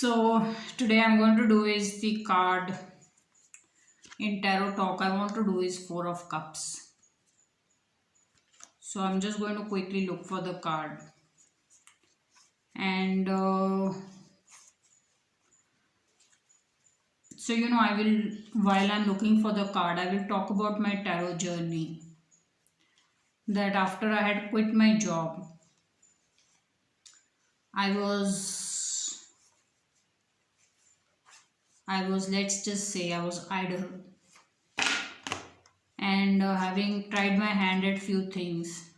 So today I'm going to do is the card in tarot talk. I want to do is Four of Cups. So I'm just going to quickly look for the card. And I will, while I'm looking for the card, I will talk about my tarot journey. That after I had quit my job, I was, let's just say, I was idle. And having tried my hand at few things,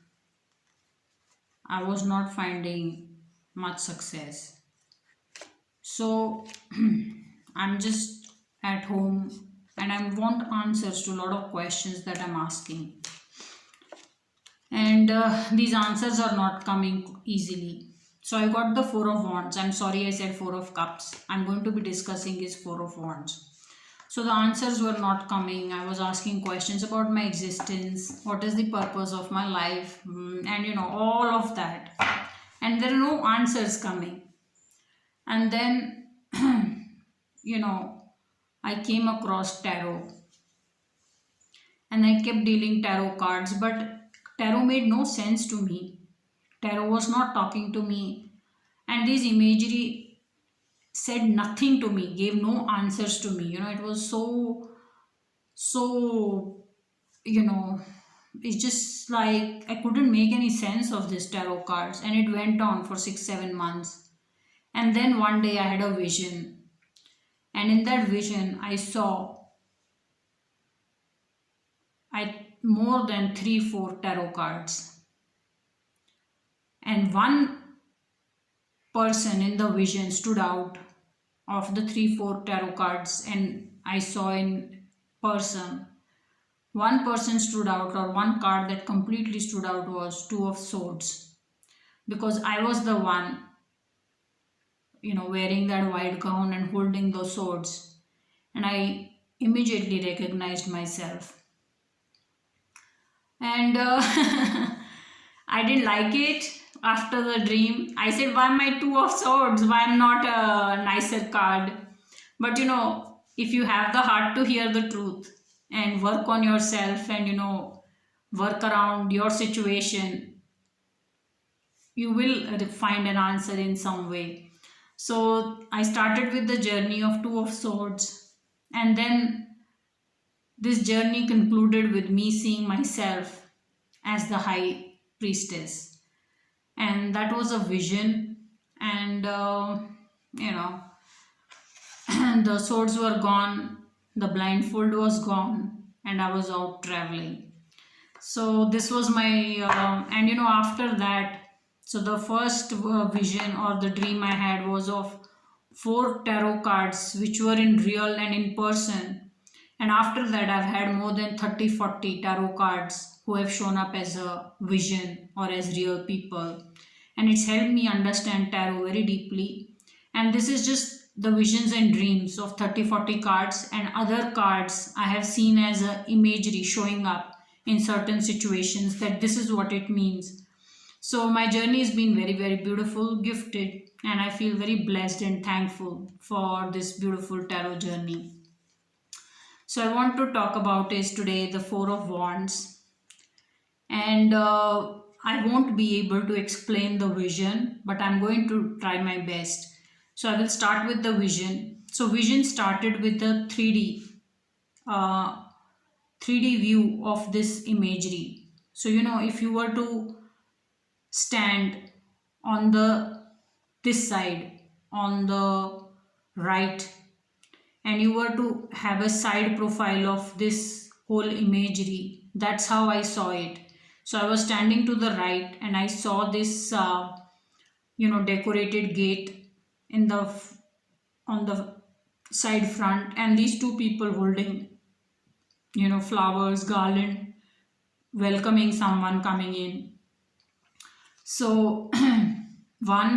I was not finding much success. So I'm just at home and I want answers to a lot of questions that I'm asking. And these answers are not coming easily. So I got the Four of Wands. I'm sorry I said Four of Cups. I'm going to be discussing is Four of Wands. So the answers were not coming. I was asking questions about my existence, what is the purpose of my life, and all of that. And there are no answers coming. And then, I came across tarot and I kept dealing tarot cards, but tarot made no sense to me. Tarot was not talking to me, and this imagery said nothing to me, gave no answers to me. It was so it's just like I couldn't make any sense of this tarot cards, and it went on for 6-7 months. And then one day I had a vision, and in that vision I saw I more than 3-4 tarot cards, and one person in the vision stood out of the 3-4 tarot cards, and I saw in person one person stood out, or one card that completely stood out was Two of Swords, because I was the one wearing that white gown and holding those swords, and I immediately recognized myself. And I didn't like it. After the dream, I said, why am I Two of Swords? Why am not a nicer card? But if you have the heart to hear the truth and work on yourself, and work around your situation, you will find an answer in some way. So I started with the journey of Two of Swords, and then this journey concluded with me seeing myself as the High Priestess, and that was a vision. And the swords were gone, the blindfold was gone, and I was out traveling. So this was my and after that, so the first vision or the dream I had was of 4 tarot cards which were in real and in person. And after that, I've had more than 30-40 tarot cards who have shown up as a vision or as real people. And it's helped me understand tarot very deeply. And this is just the visions and dreams of 30-40 cards, and other cards I have seen as a imagery showing up in certain situations, that this is what it means. So my journey has been very, very beautiful, gifted, and I feel very blessed and thankful for this beautiful tarot journey. So I want to talk about is today the Four of Wands, and I won't be able to explain the vision, but I'm going to try my best. So I will start with the vision. So vision started with a 3D view of this imagery. So if you were to stand on this side on the right, and you were to have a side profile of this whole imagery, that's how I saw it. So I was standing to the right, and I saw this decorated gate in the on the side front, and these two people holding flowers, garland, welcoming someone coming in. So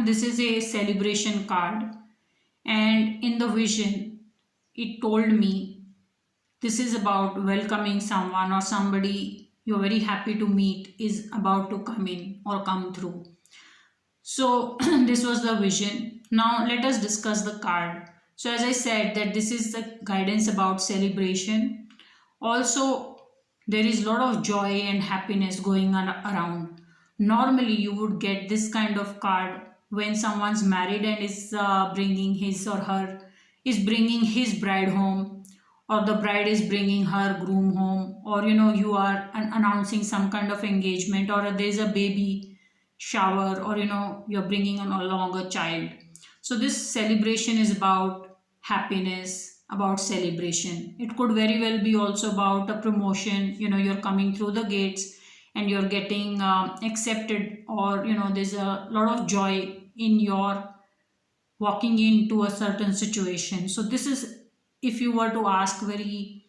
this is a celebration card, and in the vision it told me this is about welcoming someone, or somebody you're very happy to meet is about to come in or come through. So this was the vision. Now let us discuss the card. So as I said that this is the guidance about celebration. Also, there is a lot of joy and happiness going on around. Normally you would get this kind of card when someone's married and is bringing his or her is bringing his bride home, or the bride is bringing her groom home, or you are announcing some kind of engagement, or there's a baby shower, or you're bringing along a child. So this celebration is about happiness, about celebration. It could very well be also about a promotion. You're coming through the gates and you're getting accepted, or there's a lot of joy in your walking into a certain situation. So this is, if you were to ask very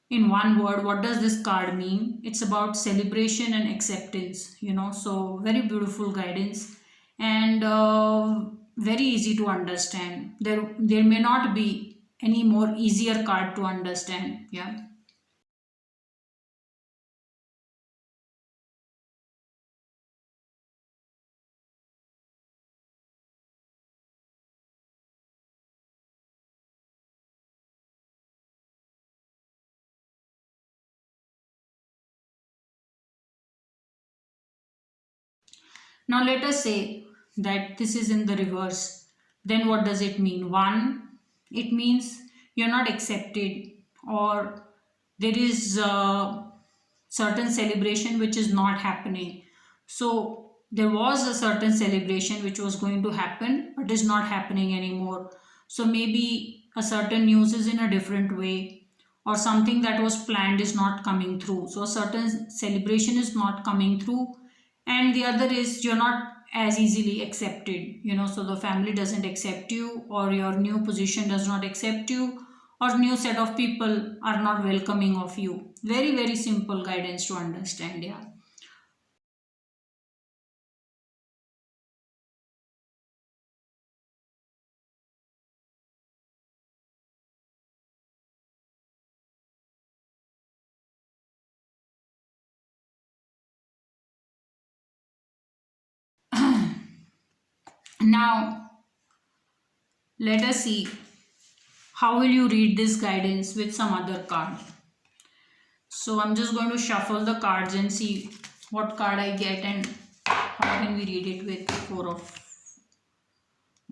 in one word, what does this card mean? It's about celebration and acceptance. So very beautiful guidance, and very easy to understand. There may not be any more easier card to understand. Yeah. Now let us say that this is in the reverse. Then what does it mean? One, it means you're not accepted, or there is certain celebration which is not happening. So there was a certain celebration which was going to happen but is not happening anymore. So maybe a certain news is in a different way, or something that was planned is not coming through. So a certain celebration is not coming through, and the other is you're not as easily accepted. So the family doesn't accept you, or your new position does not accept you, or new set of people are not welcoming of you. Very very simple guidance to understand. Yeah. Now let us see how will you read this guidance with some other card. So I'm just going to shuffle the cards and see what card I get, and how can we read it with Four of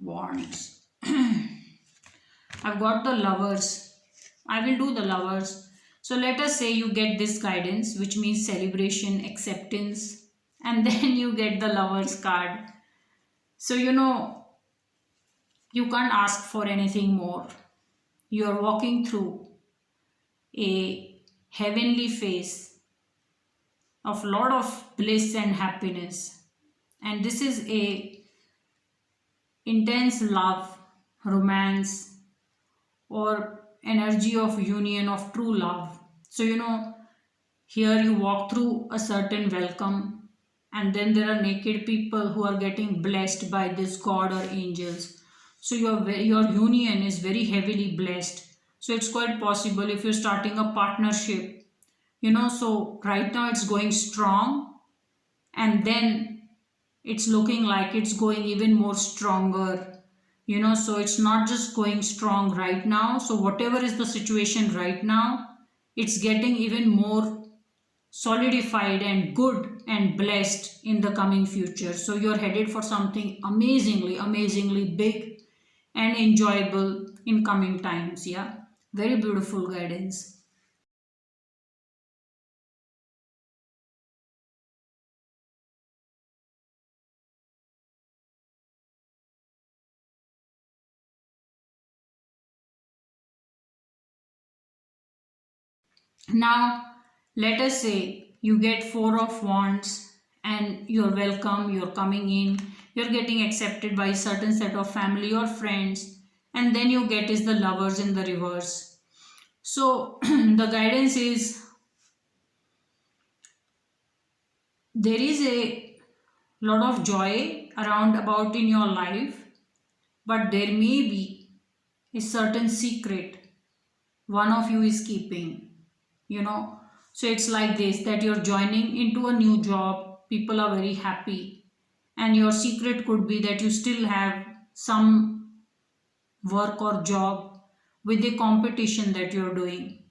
Wands. I've got the Lovers. I will do the Lovers. So let us say you get this guidance, which means celebration, acceptance, and then you get the Lovers card. So you can't ask for anything more. You are walking through a heavenly phase of lot of bliss and happiness, and this is a intense love, romance, or energy of union, of true love. So here you walk through a certain welcome, and then there are naked people who are getting blessed by this god or angels. So your union is very heavily blessed. So it's quite possible if you're starting a partnership, so right now it's going strong, and then it's looking like it's going even more stronger. So it's not just going strong right now. So whatever is the situation right now, it's getting even more solidified and good and blessed in the coming future. So you're headed for something amazingly big and enjoyable in coming times. Yeah. Very beautiful guidance. Now, let us say you get Four of Wands, and you're welcome, you're coming in, you're getting accepted by a certain set of family or friends, and then you get is the Lovers in the reverse. So, the guidance is there is a lot of joy around about in your life, but there may be a certain secret one of you is keeping. you know so it's like this, that you're joining into a new job, people are very happy, and your secret could be that you still have some work or job with the competition that you're doing,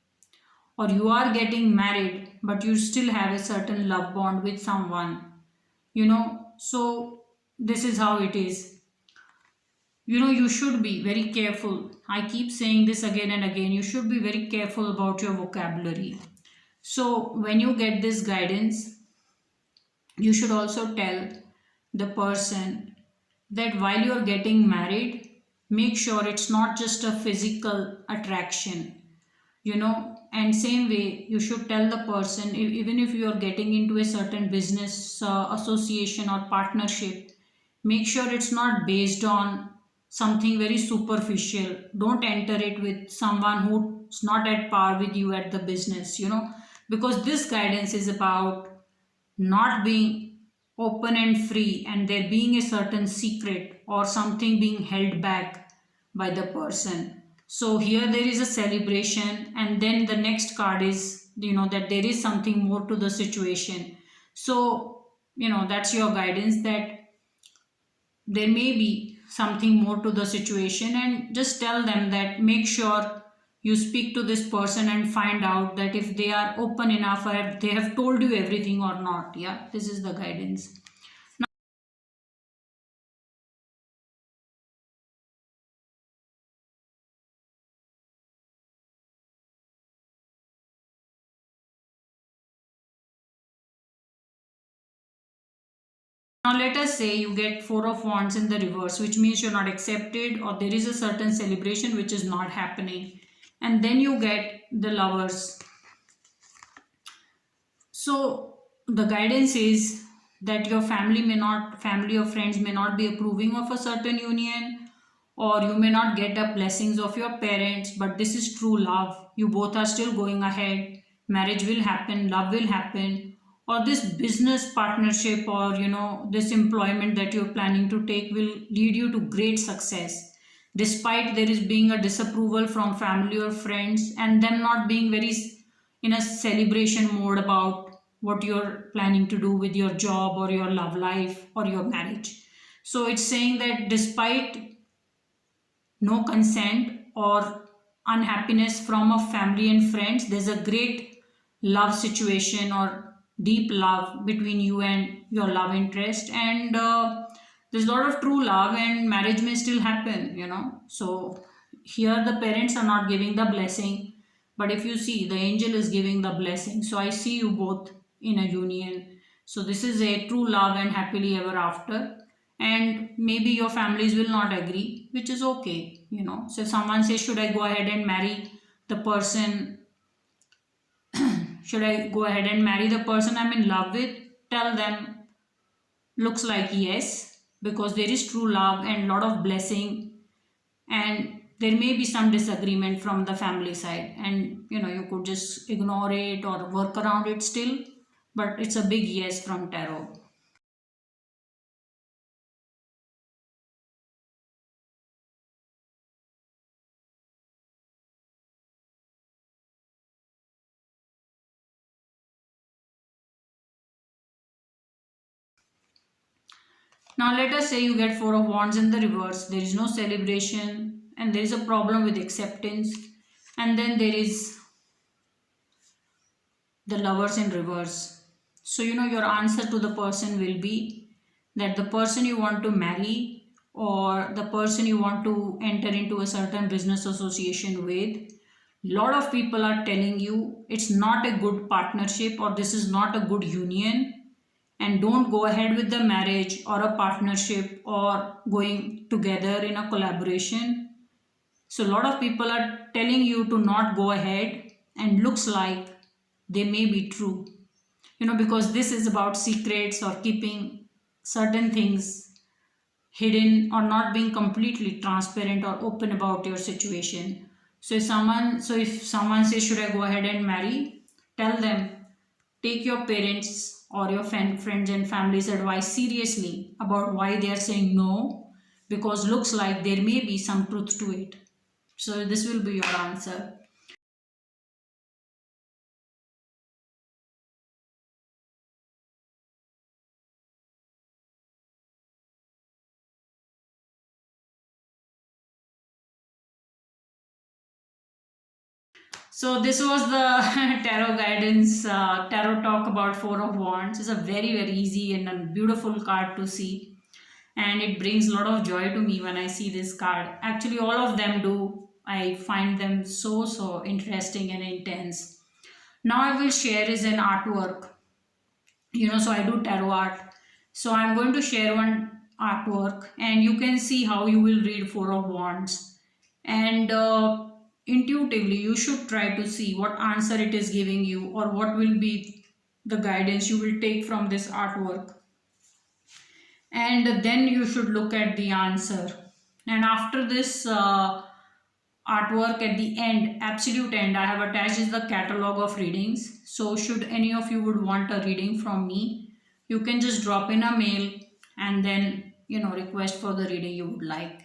or you are getting married but you still have a certain love bond with someone, so this is how it is. You should be very careful. I keep saying this again and again. You should be very careful about your vocabulary. So when you get this guidance, you should also tell the person that while you are getting married, make sure it's not just a physical attraction, and same way you should tell the person, even if you are getting into a certain business association or partnership, make sure it's not based on something very superficial. Don't enter it with someone who's not at par with you at the business, because this guidance is about not being open and free, and there being a certain secret or something being held back by the person. So here there is a celebration, and then the next card is, that there is something more to the situation. So that's your guidance, that there may be something more to the situation, and just tell them that make sure you speak to this person and find out that if they are open enough, or if they have told you everything or not. Yeah, this is the guidance. Now let us say you get four of wands in the reverse, which means you're not accepted, or there is a certain celebration which is not happening. And then you get the lovers. So the guidance is that your family or friends may not be approving of a certain union, or you may not get the blessings of your parents, but this is true love. You both are still going ahead. Marriage will happen, love will happen, or this business partnership, or this employment that you're planning to take will lead you to great success, despite there is being a disapproval from family or friends, and them not being very in a celebration mode about what you're planning to do with your job or your love life or your marriage. So it's saying that despite no consent or unhappiness from a family and friends, there's a great love situation or deep love between you and your love interest, and there's a lot of true love, and marriage may still happen, so here the parents are not giving the blessing, but if you see, the angel is giving the blessing. So I see you both in a union. So this is a true love and happily ever after. And maybe your families will not agree, which is okay, So if someone says, should I go ahead and marry the person? Should I go ahead and marry the person I'm in love with? Tell them, looks like yes, because there is true love and lot of blessing, and there may be some disagreement from the family side, and you could just ignore it or work around it still, but it's a big yes from tarot. Now let us say you get four of wands in the reverse. There is no celebration, and there is a problem with acceptance, and then there is the lovers in reverse. So your answer to the person will be that the person you want to marry, or the person you want to enter into a certain business association with, lot of people are telling you it's not a good partnership, or this is not a good union, and don't go ahead with the marriage or a partnership or going together in a collaboration. So a lot of people are telling you to not go ahead, and looks like they may be true, because this is about secrets or keeping certain things hidden, or not being completely transparent or open about your situation. So if someone says, should I go ahead and marry? Tell them, take your parents or your friends and family's advice seriously about why they are saying no, because looks like there may be some truth to it. So this will be your answer. So this was the tarot guidance, tarot talk about Four of Wands. It's a very very easy and a beautiful card to see, and it brings a lot of joy to me when I see this card. Actually, all of them do. I find them so interesting and intense. Now I will share is an artwork. So I do tarot art. So I'm going to share one artwork, and you can see how you will read Four of Wands. And intuitively, you should try to see what answer it is giving you, or what will be the guidance you will take from this artwork. And then you should look at the answer. And after this artwork, at the end, absolute end, I have attached is the catalog of readings. So should any of you would want a reading from me, you can just drop in a mail, and then request for the reading you would like.